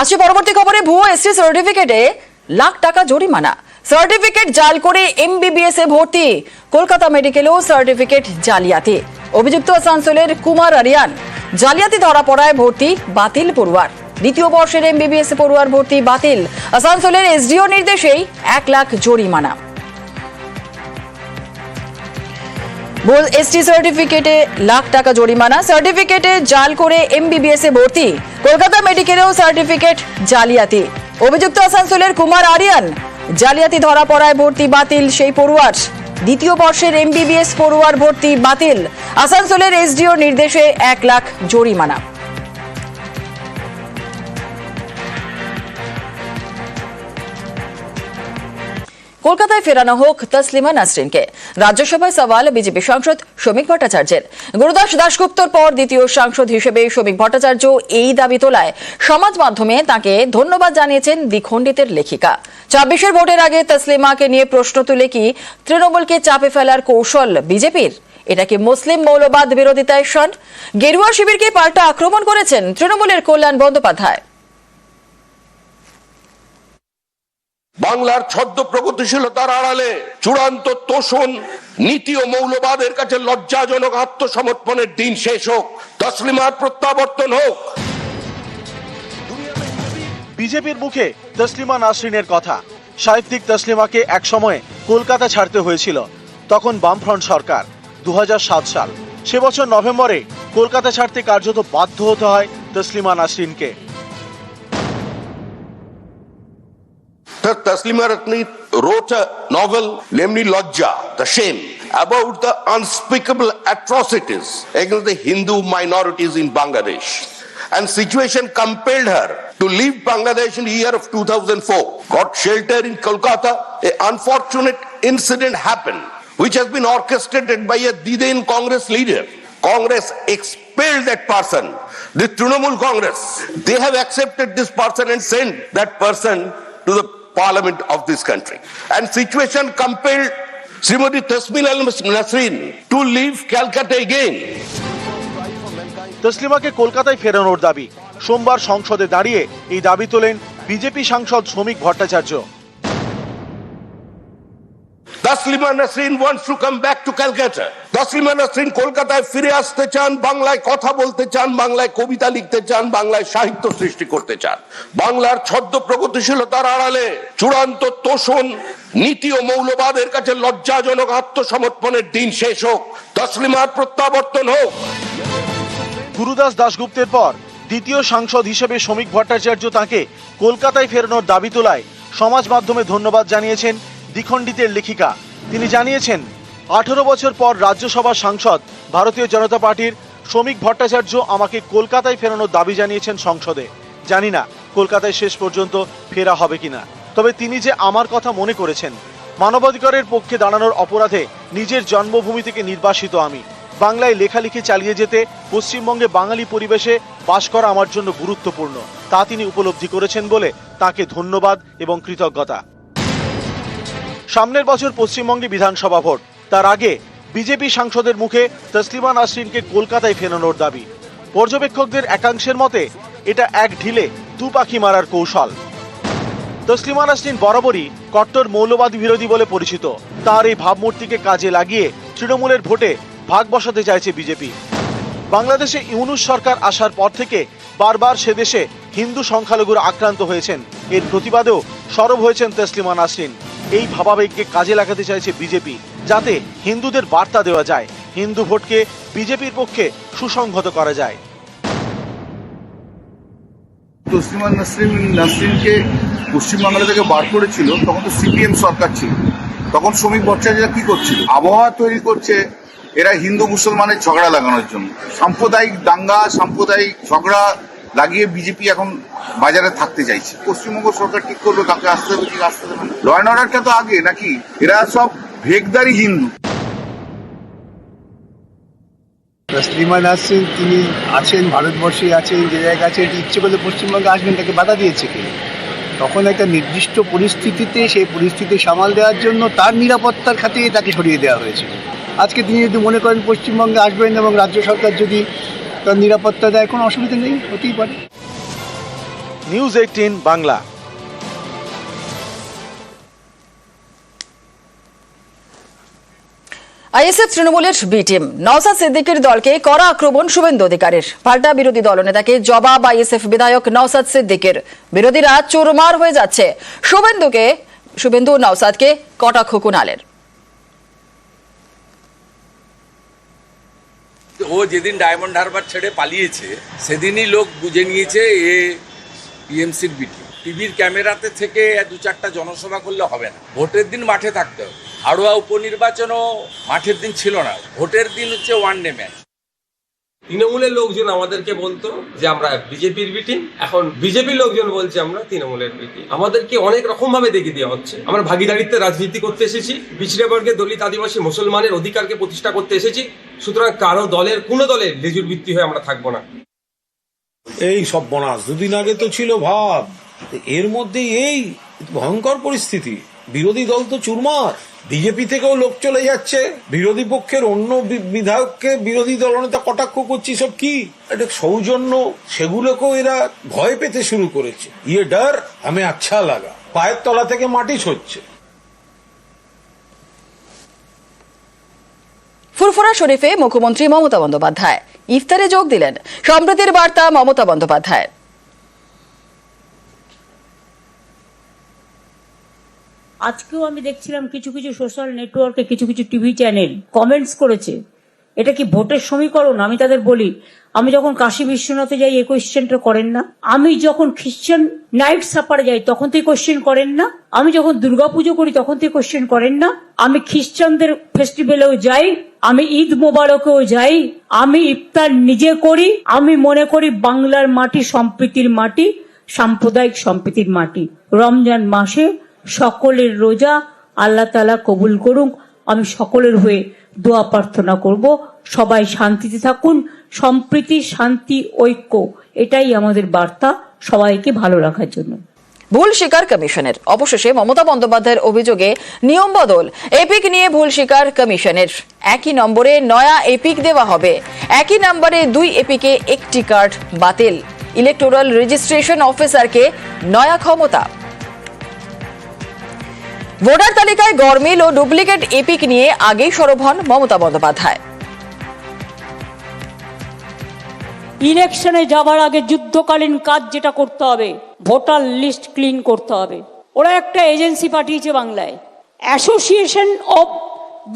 আসছে পরবর্তী খবরে ভুয়ো এসটি সার্টিফিকেটে লাখ টাকা জরিমানা। সার্টিফিকেট জাল করে এমবিবিএস এ ভর্তি, কলকাতা মেডিকেলেও সার্টিফিকেট জালিয়াতি। অভিযুক্ত আসানসোলের কুমার আরিয়ান। জালিয়াতি ধরা পড়ায় ভর্তি বাতিল পড়ুয়ার। দ্বিতীয় বর্ষের এমবিবিএস পড়ুয়ার ভর্তি বাতিল। আসানসোলের এসডিও নির্দেশেই 1 লাখ জরিমানা। ভুল এসটি সার্টিফিকেটে লাখ টাকা জরিমানা। সার্টিফিকেটে জাল করে এমবিবিএস এ ভর্তি, কলকাতা মেডিকেলেও সার্টিফিকেট জালিয়াতি। অভিযুক্ত আসানসোলের কুমার আরিয়ান। জালিয়াতি ধরা পড়ায় ভর্তি বাতিল সেই পড়ুয়ার। দ্বিতীয় বর্ষের এমবিবিএস পড়ুয়ার ভর্তি বাতিল। আসানসোলের এসডিও নির্দেশে 1 লাখ জরিমানা। কলকাতায় ফেরানো হোক তসলিমা নাসরিনকে। রাজ্যসভায় সওয়াল বিজেপি সাংসদ শ্রমিক ভট্টাচার্যের। গুরুদাস দাশগুপ্তর পর দ্বিতীয় সাংসদ হিসেবে শ্রমিক ভট্টাচার্য এই দাবি তোলায় সমাজ মাধ্যমে তাকে ধন্যবাদ জানিয়েছেন দ্বিখণ্ডিতের লেখিকা। 26-এর ভোটের আগে তসলিমাকে নিয়ে প্রশ্ন তুলে কি তৃণমূলকে চাপে ফেলার কৌশল বিজেপির? এটা কি মুসলিম মৌলবাদ বিরোধিতায় শন? গেরুয়া শিবিরকে পাল্টা আক্রমণ করেছেন তৃণমূলের কল্যাণ বন্দ্যোপাধ্যায়। বাংলার ছদ্ম প্রগতিশীলতার আড়ালে চূড়ান্ত তোষণ, নীতি ও মৌলবাদের কাছে লজ্জাজনক আত্মসমর্পণের দিন শেষ হোক। তসলিমার প্রত্যাবর্তন হোক। বিজেপির মুখে তসলিমা নাসরিনের কথা। সাহিত্যিক তসলিমাকে একসময় কলকাতা ছাড়তে হয়েছিল, তখন বামফ্রন্ট সরকার। 2007 সাল, সে বছর নভেম্বরে কলকাতা ছাড়তে কার্যত বাধ্য হতে হয় Taslima নাসরিনকে। Taslima Ratni wrote a novel named Lajja, The Shame, about the unspeakable atrocities against the Hindu minorities in Bangladesh. And situation compelled her to leave Bangladesh in the year of 2004. Got shelter in Kolkata. An unfortunate incident happened, which has been orchestrated by a Diden Congress leader. Congress expelled that person. The Trinamool Congress, they have accepted this person and sent that person to the Parliament of this country. And situation compelled Srimati Tasmina Nasreen to leave Calcutta again. তসলিমাকে কলকাতায় ফেরানোর দাবি। সোমবার সংসদে দাঁড়িয়ে এই দাবি তোলেন BJP সাংসদ শ্রমিক Bhattacharya. Taslima Nasreen wants to come back to Calcutta. Taslima Nasreen কলকাতায় ফিরে আসতে চান, বাংলায় কথা বলতে চান, বাংলায় কবিতা লিখতে চান, বাংলায় সাহিত্য সৃষ্টি করতে চান। বাংলার ছদ্ম প্রগতিশীলতার আড়ালে চূড়ান্ত তোষণ, নীতি ও মৌলবাদের কাছে লজ্জাজনক আত্মসমর্পণের দিন শেষ হোক। তসলিমার প্রত্যাবর্তন হোক। গুরুদাস দাশগুপ্তের পর দ্বিতীয় সাংসদ হিসেবে শ্রমিক ভট্টাচার্য তাকে কলকাতায় ফেরানোর দাবি তোলায় সমাজ মাধ্যমে ধন্যবাদ জানিয়েছেন দ্বিখণ্ডিতের লেখিকা। তিনি জানিয়েছেন, 18 বছর পর রাজ্যসভার সাংসদ ভারতীয় জনতা পার্টির শ্রমিক ভট্টাচার্য আমাকে কলকাতায় ফেরানোর দাবি জানিয়েছেন সংসদে। জানি না কলকাতায় শেষ পর্যন্ত ফেরা হবে কিনা, তবে তিনি যে আমার কথা মনে করেছেন। মানবাধিকারের পক্ষে দাঁড়ানোর অপরাধে নিজের জন্মভূমি থেকে নির্বাসিত আমি। বাংলায় লেখালেখি চালিয়ে যেতে পশ্চিমবঙ্গে বাঙালি পরিবেশে বাস করা আমার জন্য গুরুত্বপূর্ণ, তা তিনি উপলব্ধি করেছেন বলে তাকে ধন্যবাদ এবং কৃতজ্ঞতা। সামনের বছর পশ্চিমবঙ্গে বিধানসভা ভোট, তার আগে বিজেপি সাংসদের মুখে তসলিমা নাসরিনকে কলকাতায় ফেরানোর দাবি। পর্যবেক্ষকদের একাংশের মতে এটা এক ঢিলে দু পাখি মারার কৌশল। তসলিমা নাসরিন বরাবরই কট্টর মৌলবাদী বিরোধী বলে পরিচিত। তার এই ভাবমূর্তিকে কাজে লাগিয়ে তৃণমূলের ভোটে ভাগ বসাতে চাইছে বিজেপি। বাংলাদেশে ইউনূস সরকার আসার পর থেকে বারবার সে দেশে হিন্দু সংখ্যালঘুরা আক্রান্ত হয়েছেন। এর প্রতিবাদেও সরব হয়েছেন তসলিমা নাসরিন। এই ভাবাবেগকে কাজে লাগাতে চাইছে বিজেপি, যাতে হিন্দুদের বার্তা দেওয়া যায়, হিন্দু ভোটকে বিজেপির পক্ষে সুসংহত করা যায়। তসলিমা নাসরিনকে পশ্চিমবাংলা থেকে বার করেছিল, তখন তো সিপিএম সরকার ছিল। তখন শ্রমিক ভট্টাচার্য কি করছিল? আবহাওয়া তৈরি করছে এরা হিন্দু মুসলমানের ঝগড়া লাগানোর জন্য। সাম্প্রদায়িক দাঙ্গা, সাম্প্রদায়িক ঝগড়া লাগিয়ে বিজেপি এখন বাজারে থাকতে চাইছে। পশ্চিমবঙ্গ সরকার ঠিক করবে কাকে আসতে হবে, কি আসতে হবে না। ল অ্যান্ড অর্ডারটা তো আগে নাকি? এরা সব ভেগদারি হিন্দু। তসলিমা নাসরিন তিনি আছেন, ভারতবর্ষে আছেন, যে জায়গায় আছে, ইচ্ছে করলে পশ্চিমবঙ্গে আসবেন, তাকে বাধা দিয়েছে কে? তখন একটা নির্দিষ্ট পরিস্থিতিতে সেই পরিস্থিতি সামাল দেওয়ার জন্য তার নিরাপত্তার খাতিরে তাকে সরিয়ে দেওয়া হয়েছিল। আজকে তিনি যদি মনে করেন পশ্চিমবঙ্গে আসবেন এবং রাজ্য সরকার যদি তার নিরাপত্তা দেয়, কোনো অসুবিধা নেই, হতেই পারে। নিউজ 18 বাংলা। আইএসএফ তৃণমূলের বি টিম নওশাদ সিদ্দিকীর দলকে কড়া আক্রমণ শুভেন্দু অধিকারীর। পাল্টা বিরোধী দলনেতাকে জবাব আইএসএফ বিধায়ক নওশাদ সিদ্দিকীর। বিরোধীরা চোরমার হয়ে যাচ্ছে। শুভেন্দু নওশাদকে কটাক্ষ কুণালের। ও যেদিন ডায়মন্ড হারবার ছেড়ে পালিয়েছে সেদিনই লোক বুঝে নিয়েছে এ টিএমসির বিটি। টিভির ক্যামেরাতে থেকে 2-4টা জনসভা করলে হবে না, ভোটের দিন মাঠে থাকতে হবে। হাড়োয়া উপনির্বাচনও মাঠের দিন ছিল না, ভোটের দিন হচ্ছে ওয়ানডে ম্যাচ। তৃণমূলের লোকজন আমাদেরকে বলতো যে আমরা বিজেপির বিটি, এখন বিজেপির লোকজন বলছে আমরা তৃণমূলের বিটি। আমাদেরকে অনেক রকম ভাবে দেখিয়ে দেওয়া হচ্ছে। আমরা ভাগিদারিত্বের রাজনীতি করতে এসেছি, পিছিয়ে বর্গের দলিত আদিবাসী মুসলমানের অধিকারকে প্রতিষ্ঠা করতে এসেছি। সুতরাং কারো দলের কোনো দলের লেজুর ভিত্তি হয়ে আমরা থাকবো না। এই সব বনাস দুদিন আগে তো ছিল ভাব, এর মধ্যে এই ভয়ঙ্কর পরিস্থিতি। বিরোধী দল তো চুরমার, বিজেপি থেকেও লোক চলে যাচ্ছে, বিরোধী পক্ষের অন্য বিধায়ককে বিরোধী দলনেতা কটাক্ষ করছে। সব কি এটা সৌজন্য, সেগুলোকেও এরা ভয় পেতে শুরু করেছে। ইয়ে ডর আমি আচ্ছা লাগা, পায়ের তলা থেকে মাটি ছড়ছে। ফুরফুরা শরীফে মুখ্যমন্ত্রী মমতা বন্দ্যোপাধ্যায় ইফতারে যোগ দিলেন। সম্প্রীতির বার্তা মমতা বন্দ্যোপাধ্যায়। আজকেও আমি দেখছিলাম কিছু কিছু সোশ্যাল নেটওয়ার্কে কিছু কিছু টিভি চ্যানেল কমেন্টস করেছে এটা কি ভোটের সমীকরণ। আমি তাদের বলি, আমি যখন কাশী বিশ্বনাথে যাই এই কোয়েশ্চেনটা করেন না? আমি যখন খ্রিশ্চান নাইট সাপারে যাই তখন তো কোয়েশ্চেন করেন না? আমি যখন দুর্গাপুজো করি তখন তো কোয়েশ্চেন করেন না? আমি খ্রিশ্চানদের ফেস্টিভ্যালেও যাই, আমি ঈদ মোবারকেও যাই, আমি ইফতার নিজে করি। আমি মনে করি বাংলার মাটি সম্প্রীতির মাটি, সাম্প্রদায়িক সম্প্রীতির মাটি। রমজান মাসে সকলের রোজা আল্লাহ তাআলা কবুল করুক। আমি সকলের হয়ে দোয়া প্রার্থনা করব, সবাই শান্তিতে থাকুন। সম্প্রীতি, শান্তি, ঐক্য, এটাই আমাদের বার্তা সবাইকে ভালো রাখার জন্য। ভুল স্বীকার কমিশনের। অবশেষে মমতা বন্দ্যোপাধ্যায়ের অভিযোগে নিয়ম বদল। এপিক নিয়ে ভুল স্বীকার কমিশনের। একই নম্বরে নয়া এপিক দেওয়া হবে। একই নম্বরে 2 এপিকে 1টি কার্ড বাতিল। ইলেকটোরাল রেজিস্ট্রেশন অফিসারকে নয়া ক্ষমতা। ভোটার তালিকায় গরমিল ও ডুপ্লিকেট এপিক নিয়ে আগেই সরব হন মমতা বন্দ্যোপাধ্যায়। ইলেকশনে যাবার আগে যুদ্ধকালীন কাজ যেটা করতে হবে, ভোটার লিস্ট ক্লিন করতে হবে। ওরা একটা এজেন্সি পাঠিয়েছে বাংলায়, অ্যাসোসিয়েশন অফ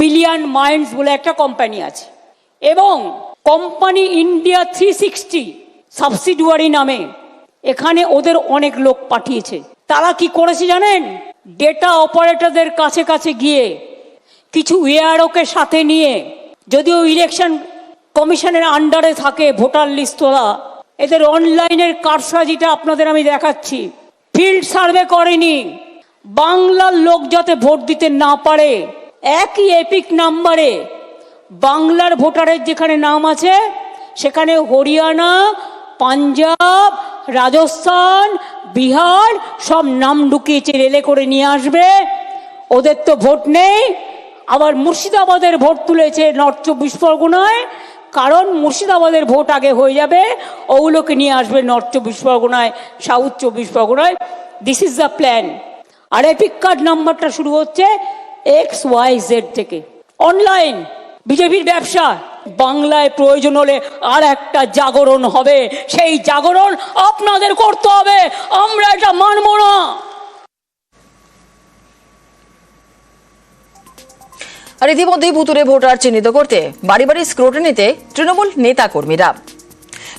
বিলিয়ন মাইন্ডস বলে একটা কোম্পানি আছে, এবং কোম্পানি ইন্ডিয়া 360 সাবসিডিয়ারি নামে এখানে ওদের অনেক লোক পাঠিয়েছে। তারা কি করেছে জানেন? ডেটা অপারেটরদের কাছে কাছে গিয়ে কিছু এআরওকে সাথে নিয়ে, যদিও ইলেকশন কমিশনের আন্ডারে থাকে ভোটার লিস্ট তোলা, এদের অনলাইনের কারসাজিটা আপনাদের আমি দেখাচ্ছি। ফিল্ড সার্ভে করেনি, বাংলার লোক যাতে ভোট দিতে না পারে একই এপিক নাম্বারে বাংলার ভোটারের যেখানে নাম আছে সেখানে হরিয়ানা, পাঞ্জাব, রাজস্থান, বিহার সব নাম ঢুকিয়েছে, রেলে করে নিয়ে আসবে। ওদের তো ভোট নেই। আবার মুর্শিদাবাদের ভোট তুলেছে নর্থ 24 পরগনায়, কারণ মুর্শিদাবাদের ভোট আগে হয়ে যাবে, ওগুলোকে নিয়ে আসবে নর্থ 24 পরগনায়, সাউথ 24 পরগনায়। This is the plan. আর এপিক কার্ড নাম্বারটা শুরু হচ্ছে XYZ থেকে। অনলাইন বিজেপির ব্যবসা। বাংলায় প্রয়োজন হলে আর একটা জাগরণ হবে, সেই জাগরণ আপনাদের করতে হবে। আমরা এটা মানব না। আর ইতিমধ্যেই ভুতুরে ভোটার চিহ্নিত করতে বাড়ি বাড়ি স্ক্রুটিনিতে তৃণমূল নেতা কর্মীরা।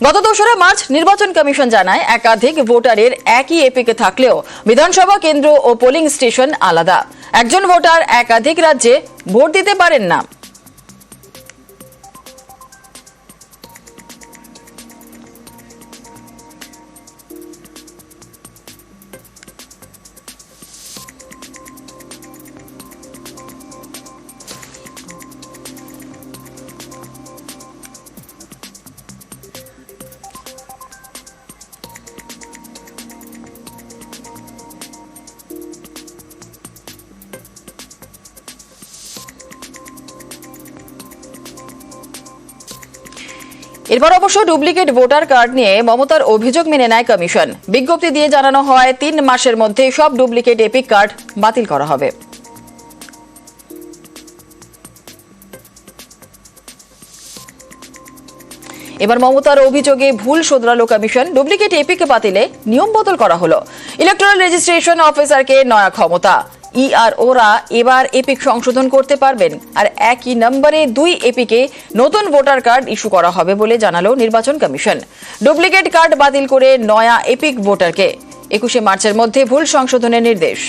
গত 2রা মার্চ নির্বাচন কমিশন জানায় একাধিক ভোটারের একই এপিকে থাকলেও বিধানসভা কেন্দ্র ও পোলিং স্টেশন আলাদা। একজন ভোটার একাধিক রাজ্যে ভোট দিতে পারেন না। এরপর অবশ্য ডুপ্লিকেট ভোটার কার্ড নিয়ে মমতার অভিযোগ মেনে নেয় কমিশন। বিজ্ঞপ্তি দিয়ে জানানো হয় 3 মাসের মধ্যে সব ডুপ্লিকেট এপিক কার্ড বাতিল করা হবে। এবার মমতার অভিযোগে ভুল শোধরালো কমিশন। ডুপ্লিকেট এপিক বাতিলে নিয়ম বদল করা হলো। ইলেকট্রাল রেজিস্ট্রেশন অফিসারকে নয়া ক্ষমতা। ইআরওরা এবার এপিক সংশোধন করতে পারবেন, আর একই নম্বরে 2 এপিকে নতুন ভোটার কার্ড ইস্যু করা হবে বলে জানালো নির্বাচন কমিশন। ডুপ্লিকেট কার্ড বাতিল করে নয়া এপিক ভোটারকে 21শে মার্চের মধ্যে ভুল সংশোধনের নির্দেশ।